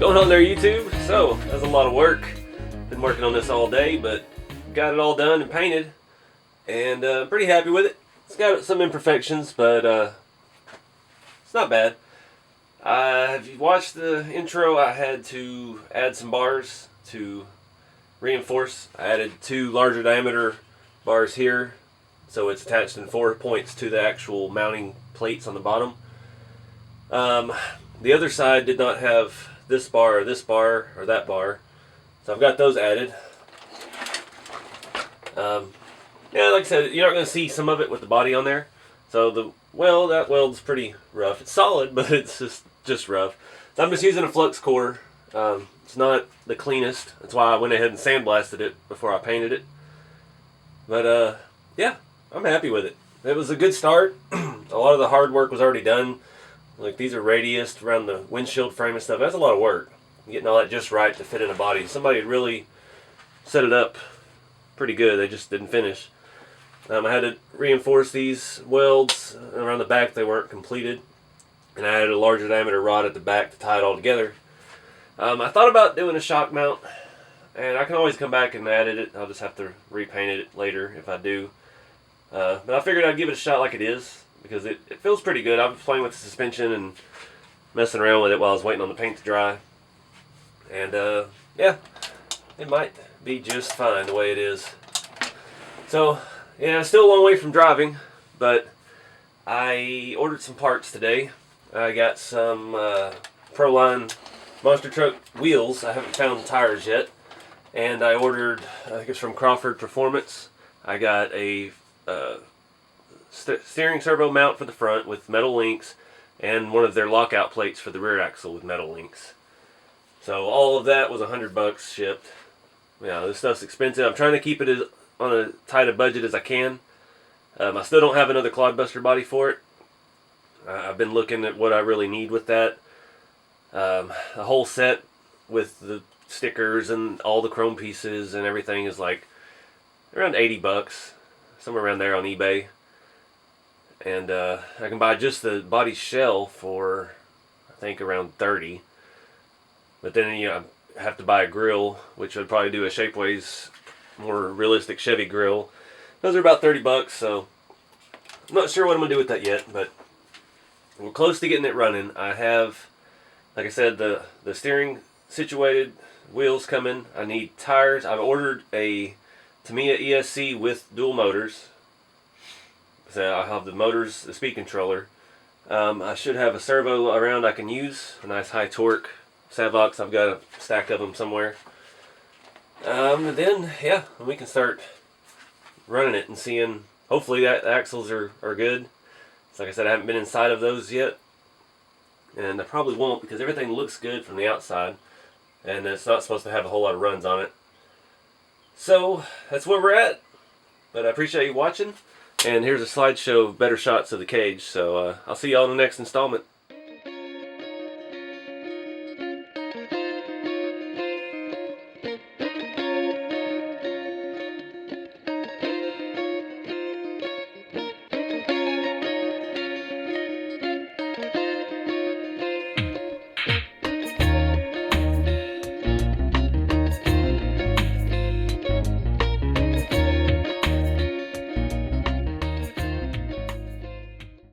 Going on there, YouTube? So, that's a lot of work. Been working on this all day, but got it all done and painted, and pretty happy with it. It's got some imperfections, but it's not bad. If you watched the intro, I had to add some bars to reinforce. I added 2 larger diameter bars here, so it's attached in 4 points to the actual mounting plates on the bottom. The other side did not have this bar or this bar or that bar, so I've got those added. Yeah, like I said, you're not going to see some of it with the body on there. So that weld's pretty rough. It's solid, but it's just rough. So I'm just using a flux core. It's not the cleanest. That's why I went ahead and sandblasted it before I painted it. But yeah, I'm happy with it. It was a good start. A lot of the hard work was already done. Like, these are radiused around the windshield frame and stuff. That's a lot of work, getting all that just right to fit in a body. Somebody had really set it up pretty good. They just didn't finish. I had to reinforce these welds around the back. They weren't completed, and I added a larger diameter rod at the back to tie it all together. I thought about doing a shock mount, and I can always come back and edit it. I'll just have to repaint it later if I do. But I figured I'd give it a shot like it is, because it feels pretty good. I was playing with the suspension and messing around with it while I was waiting on the paint to dry. And yeah, it might be just fine the way it is. So yeah, still a long way from driving, but I ordered some parts today. I got some Proline monster truck wheels. I haven't found tires yet. And I ordered, I think it's from Crawford Performance. I got a steering servo mount for the front with metal links, and one of their lockout plates for the rear axle with metal links. So all of that was $100 shipped. Yeah, this stuff's expensive. I'm trying to keep it on as tight a budget as I can. I still don't have another Clodbuster body for it. I've been looking at what I really need with that. A whole set with the stickers and all the chrome pieces and everything is like around $80, somewhere around there on eBay. And I can buy just the body shell for, I think, around $30. But then I have to buy a grill, which would probably do a Shapeways more realistic Chevy grill. Those are about $30, so I'm not sure what I'm gonna do with that yet, but we're close to getting it running. I have, like I said, the steering situated, wheels coming. I need tires. I've ordered a Tamiya ESC with dual motors. So I have the motors, the speed controller. I should have a servo around I can use, a nice high torque Savox. I've got a stack of them somewhere. And then, yeah, we can start running it and seeing, hopefully that the axles are good. So like I said, I haven't been inside of those yet. And I probably won't, because everything looks good from the outside. And it's not supposed to have a whole lot of runs on it. So, that's where we're at. But I appreciate you watching. And here's a slideshow of better shots of the cage. So, I'll see y'all in the next installment.